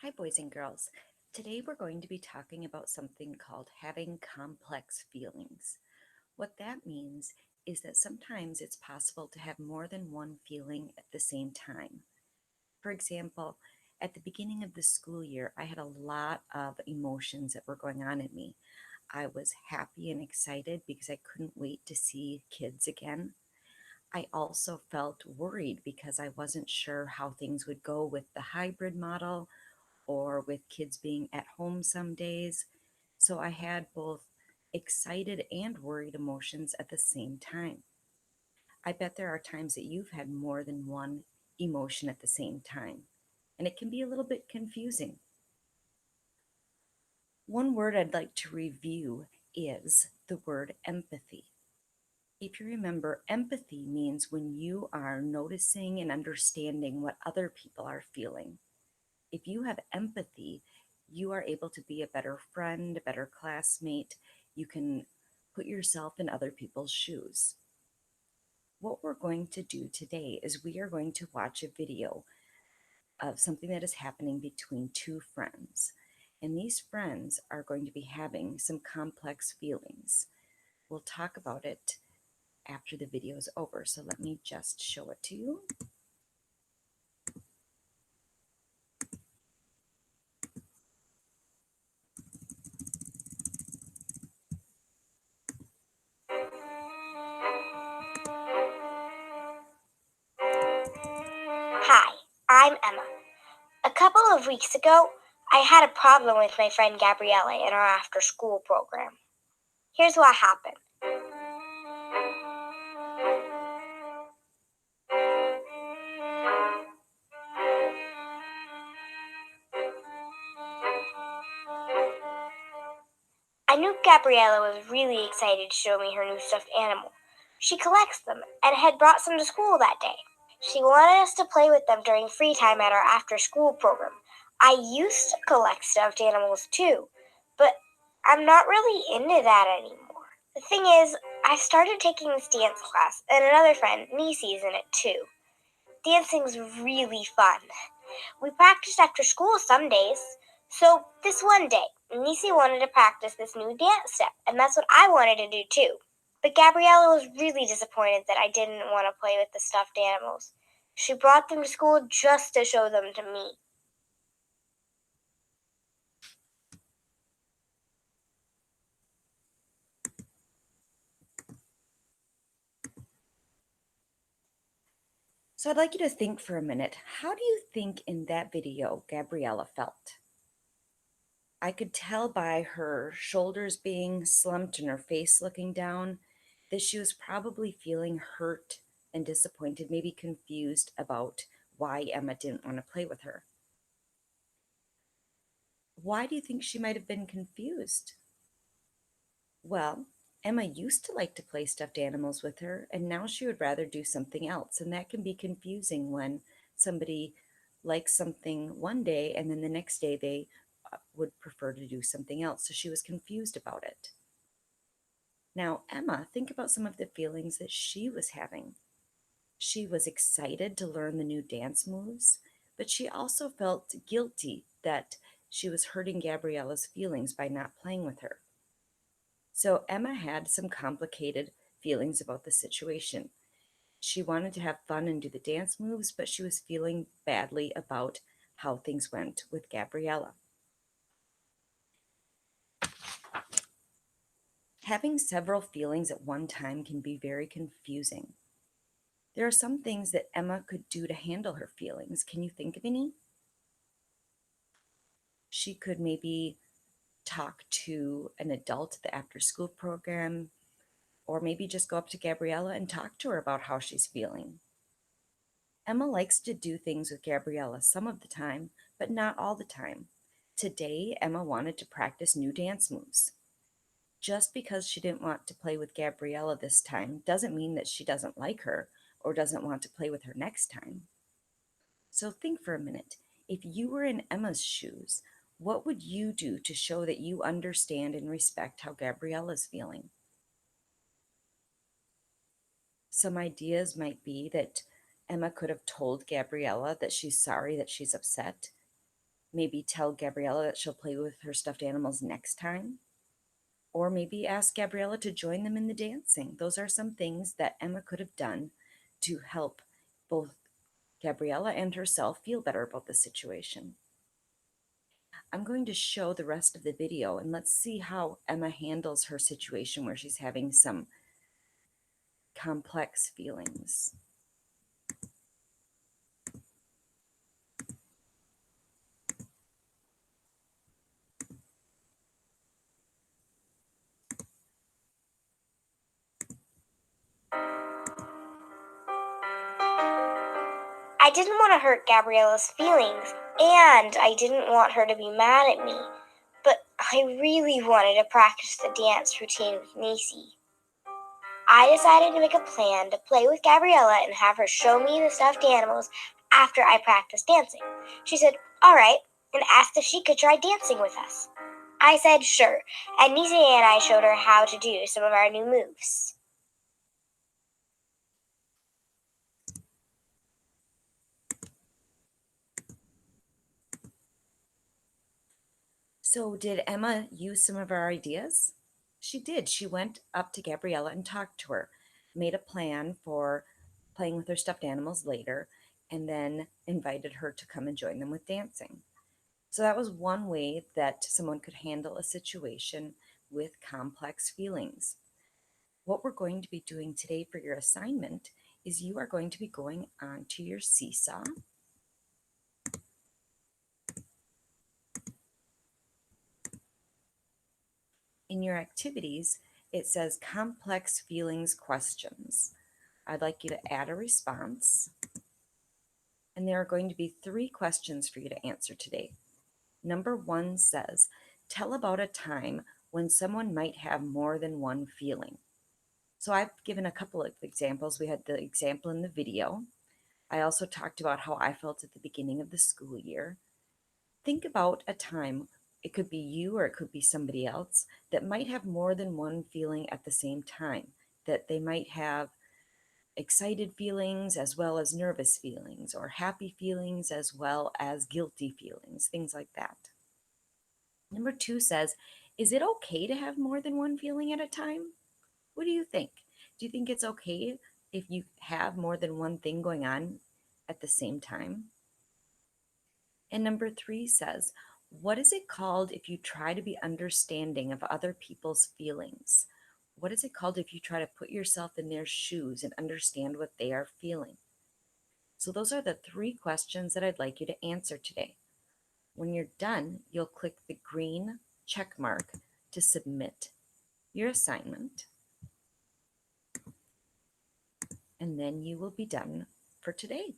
Hi, boys and girls. Today we're going to be talking about something called having complex feelings. What that means is that sometimes it's possible to have more than one feeling at the same time. For example, at the beginning of the school year, I had a lot of emotions that were going on in me. I was happy and excited because I couldn't wait to see kids again. I also felt worried because I wasn't sure how things would go with the hybrid model or with kids being at home some days. So I had both excited and worried emotions at the same time. I bet there are times that you've had more than one emotion at the same time, and it can be a little bit confusing. One word I'd like to review is the word empathy. If you remember, empathy means when you are noticing and understanding what other people are feeling. If you have empathy, you are able to be a better friend, a better classmate. You can put yourself in other people's shoes. What we're going to do today is we are going to watch a video of something that is happening between two friends. And these friends are going to be having some complex feelings. We'll talk about it after the video is over. So let me just show it to you. Hi, I'm Emma. A couple of weeks ago, I had a problem with my friend Gabriella in our after school program. Here's what happened. I knew Gabriella was really excited to show me her new stuffed animal. She collects them and had brought some to school that day. She wanted us to play with them during free time at our after school program. I used to collect stuffed animals too, but I'm not really into that anymore. The thing is, I started taking this dance class, and another friend, Nisi's, in it too. Dancing's really fun. We practiced after school some days. So this one day, Nisi wanted to practice this new dance step, and that's what I wanted to do too. But Gabriella was really disappointed that I didn't want to play with the stuffed animals. She brought them to school just to show them to me. So I'd like you to think for a minute. How do you think in that video Gabriella felt? I could tell by her shoulders being slumped and her face looking down that she was probably feeling hurt and disappointed, maybe confused about why Emma didn't want to play with her. Why do you think she might have been confused? Well, Emma used to like to play stuffed animals with her, and now she would rather do something else. And that can be confusing when somebody likes something one day and then the next day they would prefer to do something else. So she was confused about it. Now, Emma, think about some of the feelings that she was having. She was excited to learn the new dance moves, but she also felt guilty that she was hurting Gabriella's feelings by not playing with her. So Emma had some complicated feelings about the situation. She wanted to have fun and do the dance moves, but she was feeling badly about how things went with Gabriella. Having several feelings at one time can be very confusing. There are some things that Emma could do to handle her feelings. Can you think of any? She could maybe talk to an adult at the after school program, or maybe just go up to Gabriella and talk to her about how she's feeling. Emma likes to do things with Gabriella some of the time, but not all the time. Today, Emma wanted to practice new dance moves. Just because she didn't want to play with Gabriella this time doesn't mean that she doesn't like her or doesn't want to play with her next time. So think for a minute. If you were in Emma's shoes, what would you do to show that you understand and respect how Gabriella's feeling? Some ideas might be that Emma could have told Gabriella that she's sorry that she's upset. Maybe tell Gabriella that she'll play with her stuffed animals next time. Or maybe ask Gabriella to join them in the dancing. Those are some things that Emma could have done to help both Gabriella and herself feel better about the situation. I'm going to show the rest of the video and let's see how Emma handles her situation where she's having some complex feelings. I didn't want to hurt Gabriella's feelings, and I didn't want her to be mad at me, but I really wanted to practice the dance routine with Nisi. I decided to make a plan to play with Gabriella and have her show me the stuffed animals after I practiced dancing. She said, all right, and asked if she could try dancing with us. I said sure, and Nisi and I showed her how to do some of our new moves. So, did Emma use some of our ideas? She did. She went up to Gabriella and talked to her, made a plan for playing with her stuffed animals later, and then invited her to come and join them with dancing. So, that was one way that someone could handle a situation with complex feelings. What we're going to be doing today for your assignment is you are going to be going onto your seesaw. In your activities, it says complex feelings questions. I'd like you to add a response. And there are going to be 3 questions for you to answer today. Number 1 says, tell about a time when someone might have more than one feeling. So I've given a couple of examples. We had the example in the video. I also talked about how I felt at the beginning of the school year. Think about a time, it could be you or it could be somebody else, that might have more than one feeling at the same time, that they might have excited feelings as well as nervous feelings, or happy feelings as well as guilty feelings, things like that. Number 2 says, is it okay to have more than one feeling at a time? What do you think? Do you think it's okay if you have more than one thing going on at the same time? And number 3 says, what is it called if you try to be understanding of other people's feelings? What is it called if you try to put yourself in their shoes and understand what they are feeling? So those are the 3 questions that I'd like you to answer today. When you're done, you'll click the green check mark to submit your assignment. And then you will be done for today.